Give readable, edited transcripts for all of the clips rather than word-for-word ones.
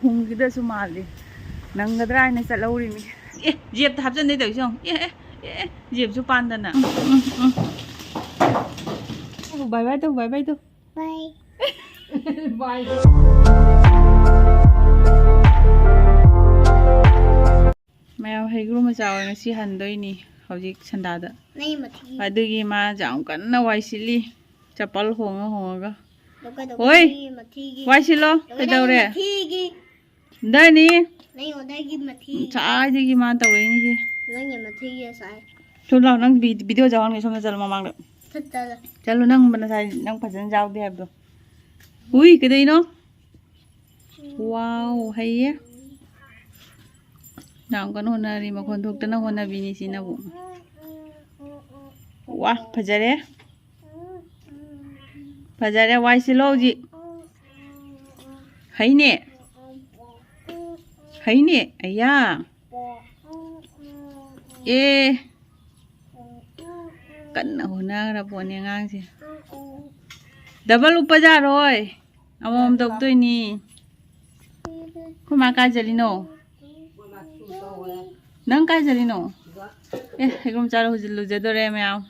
ꯍꯨꯡꯒꯤꯗꯁꯨ ꯃꯥꯜꯂꯤ ꯅꯪꯒꯗ꯭ꯔꯥ ꯍꯥꯏꯅ ꯆꯠꯍꯧꯔꯤꯃꯤ ꯑꯦ ꯖꯦꯞꯇ ꯍꯥꯞꯆꯟꯗꯦ ꯇꯧꯏꯁꯤ ꯑꯦ ꯖꯦꯞꯁꯨ ꯄꯥꯟꯗꯅ ꯕꯥꯏ ꯕꯥꯏ ꯇꯧ ꯕꯥꯏ ꯕꯥꯏ ꯇꯧ ꯕꯥꯏ ꯕꯥꯏ ꯃꯌꯥꯝ ꯍꯩꯒ꯭ꯔꯨ ꯃꯆꯥ ꯑꯣꯏ ꯉꯁꯤ ꯍꯟꯗꯣꯏꯅꯤ ꯍꯧꯖꯤꯛ ꯁꯟꯗꯥꯗ ꯑꯗꯨꯒꯤ ꯃꯥ ꯌꯥꯝ ꯀꯟꯅ ꯋꯥꯏ ꯁꯤꯠꯂꯤ ꯆꯄꯜ ꯍꯣꯡꯉꯒ ꯍꯣꯏ ꯋꯥꯏ ꯁꯤꯠꯂꯣ ꯀꯩꯗꯧꯔꯦ ꯗꯅꯤ ꯁꯥꯏꯗꯒꯤ ꯃꯥ ꯇꯧꯔꯛꯏꯅꯤꯁꯦ ꯊꯨ ꯂꯥꯎ ꯅꯪ ꯚꯤꯗꯤꯑꯣ ꯌꯥꯎꯍꯟꯒꯦ ꯁꯣꯝꯗ ꯆꯠꯂꯣ ꯃꯃꯥꯡꯗ ꯆꯠꯂꯣ ꯅꯪ ꯉꯁꯥꯏ ꯅꯪ ꯐꯖꯅ ꯌꯥꯎꯗꯦ ꯍꯥꯏꯕꯗꯣ ꯎꯏ ꯀꯩꯗꯧꯅꯣ ꯋꯥꯎ ꯍꯩꯌꯦ ꯌꯥꯝ ꯀꯟꯅ ꯍꯣꯠꯅꯔꯤ ꯃꯈꯣꯟ ꯊꯣꯛꯇꯅ ꯍꯣꯠꯅꯕꯤꯅꯤ ꯁꯤꯅꯕꯨ ꯋꯥ ꯐꯖꯔꯦ ꯐꯖꯔꯦ ꯋꯥꯏ ꯁꯤꯠꯂꯣ ꯍꯧꯖꯤꯛ ꯍꯩꯅꯦ ꯍꯩꯅꯦ ꯑꯌꯥ ꯑꯦ कन्ना होना पोने से डबल उपजारोय अमम दौतोयनी खुमा का जलिनो नंग का जलिनो ए हेगम चारो हुजिल लुजदोरे मयाम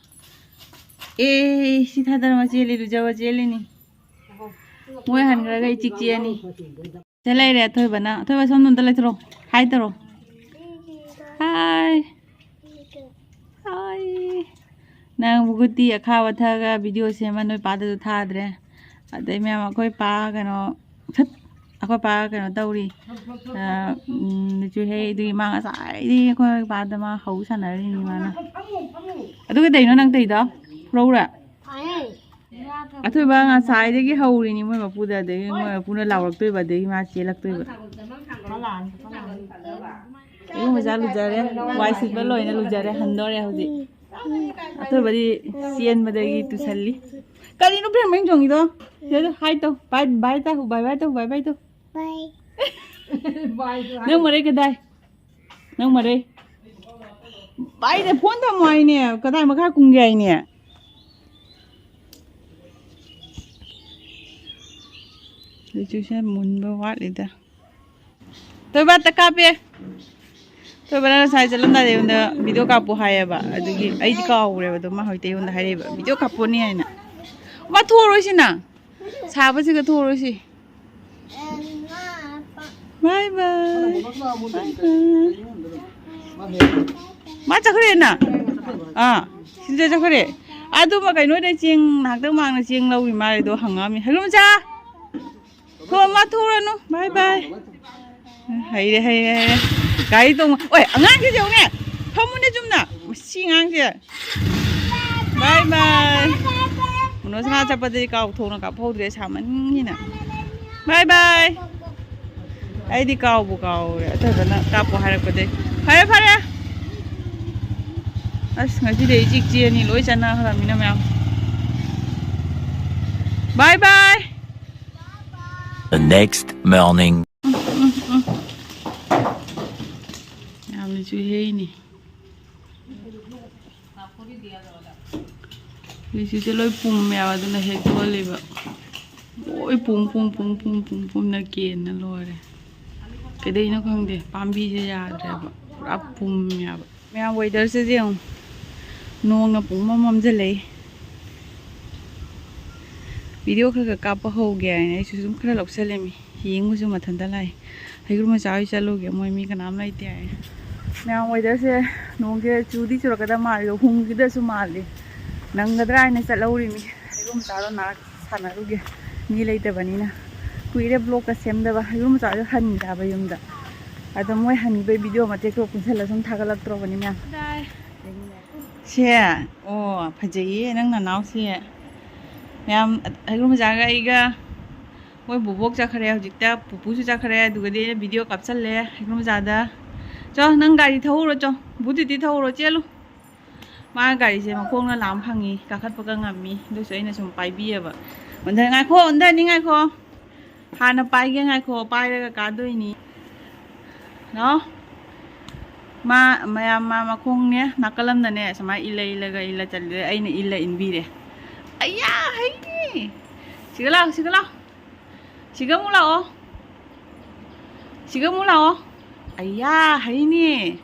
ए सीधादर मा चेली लुजवा चेलीनी मोय हनग्रगा इचिकचियानी चलाई रे थोयबना थोयबा समनंद लेथरो हाय तरो हाय हाय नंग बुगुती अखावा थगा वीडियो सेमा नोय पादो थाद्रे अदै मैम अखोय पा कनो थत अखोय पा कनो तौरी नुचु हे दुई मा साइदी अखोय पादमा हौ सानरी नि माना अदुगा दैनो नंग तैदो फ्रोरा अथोयबा nga साइदगी हौरी नि मोय मपुदा दे मोय मपुना लावरक्तोयबा दे मा चेलक्तोयबा ए मजा लुजारे वाइ सिबा लोइना लुजारे हंदोरे हौजी अथोबदी चेन मदगी तुसल्ली करिनो फ्रेमिंग जोंगिदो ये हाय तो बाय बाय ता बाय बाय तो बाय बाय तो बाय बाय नंग मरे कदाय नंग मरे बाय दे फोन थमो आइने कदाय मखा कुंगे आइने लिचुसे मुनबा वाटलिदा तो बात कापे तो बना साइ चलमदा देउंदा वीडियो कापो हायबा अदुगी आइदि काउरेबा दो मा होइते उंदा हाइरेबा वीडियो कापोनी हाइना मा थोरोसिना साबसिगा थोरोसि बाय बाय मा चखरे ना सिंजा चखरे आदु मा कइनो दे चिंग नागदं मांगना चिंग लौइ मारे दो हंगामी हेलुमचा थो मा थोरनु बाय बाय हाइरे हाइरे गाड़ी तो ओए अंगांग से जाऊंगे फमुने जुमना सिंगांग से बाय बाय उनो सना चपदे काउ थोना का फौद्रे सामन हिना बाय बाय आइदि काउ बु काउ रे अथबना कापो हारपदे फरे फरे अस ngasi दे चिक चिनी लोइ चना हरामिना म्याम bye bye The next morning Ini Lisi celoi pum mewa tu na hek tu leba oi pum pum pum pum pum pum na ken na lore kedai na khang de pambi je ya dre ba pura pum mewa mewa weather se jeng nong na pum mam je lei video kha ka pa ho ge ai su sum khara lok selemi ying mu su mathan da lai haigur ma chai chalu ge moi mi ka nam lai te ai मैं weather से नोंग के चूदी चुरकदा मारिदो हुंगिदसु माली नंगदरा ने चलौरिमी हेगुम चारो ना सानरुगे मी लेतबनिना कुइरे blog का सेमदबा हेगुम चारो हनदाबा युमदा अद मोय हनिबे वीडियो मते को पुंसला सम थागलक्त्रोबनि म्या से ओ फजई नंग नाव से म्याम हेगुम जागा इगा मोय बुबोक जाखरे हजिकता पुपुसु जाखरे दुगदे वीडियो कैप्चनले हेगुम जादा cho nang gari thau ro cho budi ti thau ro chelu ma gari se ma khong na lam phangi ka khat pa ka ngami do so ina sum pai bi ba ondha ngai kho ondha ni ngai kho ha na pai ge ngai kho pai ra ka doi ni no ma ma khong ne nakalam na ne samai ila ga ila chal re aina ila in bi re aya hai ni sigala siga mu la o 지금 올라와. 아야, 하이니.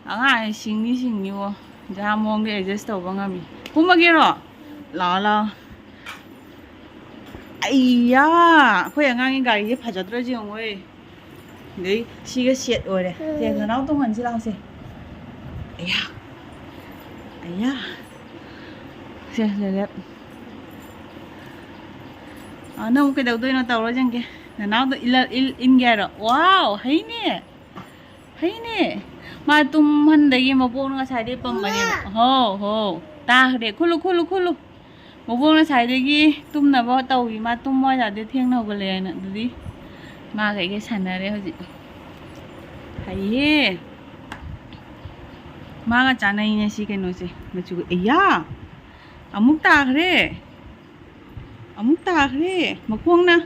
아, 싱니워. 이제 한번 애저스트 오방함이. 고마기로. 라라. 아이야, 거기 양강이 가리에 파져들어지 영어에. 네, 시가 셋 오래. 제가 나도 동안 지나세. 아야. 아야. 자, 레랩. À, nó cái đầu tôi nó tàu rồi chẳng kìa là nó in ra rồi wow hay nè mà tum hắn đấy mà buông nó xài đi bông mà đi hồ ta để khulu mà buông nó xài đi tum là bao tàu gì mà tum bao giờ đi thiêng nào cái này nè đi mà cái sản này đấy gì hay mà cái chả này nhá xí cái nó gì mà chú ấy ya amuk ta kre amuk ta kre makuang na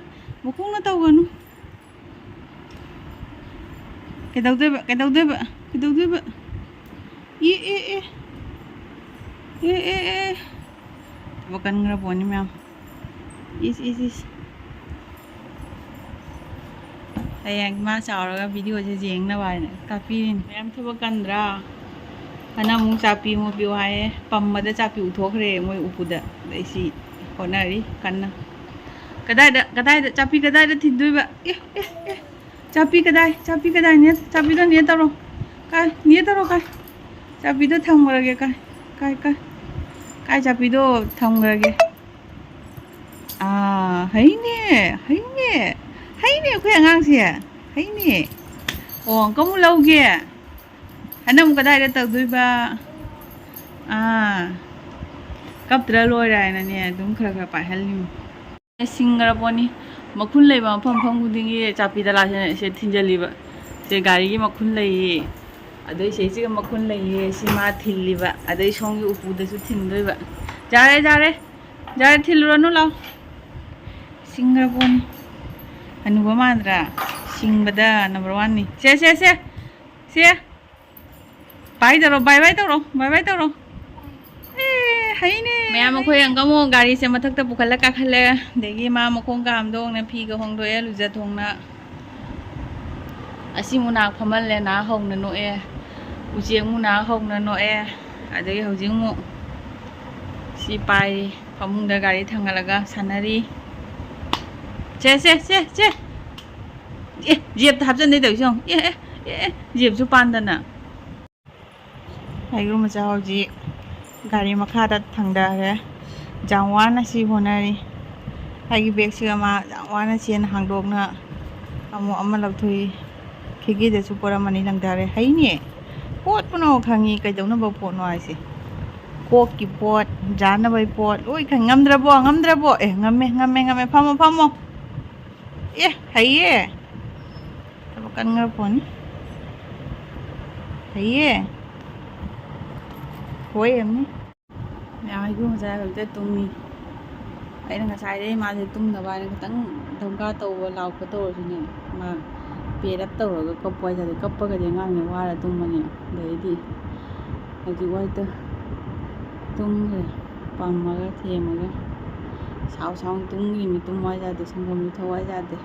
tàu gần cái đầu tôi vậy ê bukan ngeraponi mel is ayang ma chào ra video cho riêng na bài này tapi em thua bukan ra ana mung chapi mo piu hai pam ma da chapi u thok re moi u puda dai si honari kanna kadai da chapi kadai da thindui ba chapi kadai ne chapi da ne taro kai chapi da thang ma ge kai chapi do thang ma ge à hay nè cái ngang gì à hay nè ồ có một lâu kìa anh em có đây để tàu đuôi ba à cấp tra lôi rồi nè đúng khờ phải hay không Singapore mà khun lấy mà phong cũng đi chapi da la sẽ thiên gia liba sẽ gari mà khun lấy ở đây sẽ chỉ mà khun lấy sẽ mà thiên liba ở đây xong cái upu đây sẽ thiên đuôi ba ra đây thiên luôn nó lâu Singapore anh có mà ra Singbada number 1 ni xe bay tao rồi hay nè mẹ mà khơi ăn có mua gari xe mà thắc tập bukan là các khale để ghi mà không cảm động nè phi cái hong đôi lu giật hong na asi muna khamal le na hong na no u chieng muna hong na no ở đây hầu chieng mu si pai pham da gari thangalaga sanari xe Diệp tháp chân đây được không? Diệp chú pan tân à? Hay cái mà cháu gì? Gari mà khá đặt thằng đà kìa. Chẳng quá nó xí hồn này đi. Hay cái việc xưa mà chẳng quá nó xí hàng đột nữa. Amma lọc thui. Khi kia để chú bố ra mà ní lăng đà kìa. Hay nhỉ? Bốt bố nó kháng nghi cái giống nó bố bốt nói xí. Cô kì bốt. Chán nó bày bốt. Ui kháng ngâm ra bố. Ngâm mê. Phăm mô. Hay bukan ngerapon thấy khối em nhé mèo hay cũng ra được tới tung đi ấy là ngày sai đấy mà thì tung là bài tăng thông ca tàu lào có tàu rồi nè mà về đắp tàu rồi có quay ra thì cấp cái gì ngang này qua là tung mà nè đấy thì quay tới tung rồi bằng mà cái thì mà cái sáu tung gì mình tung quay ra thì xong rồi mình thôi quay ra thì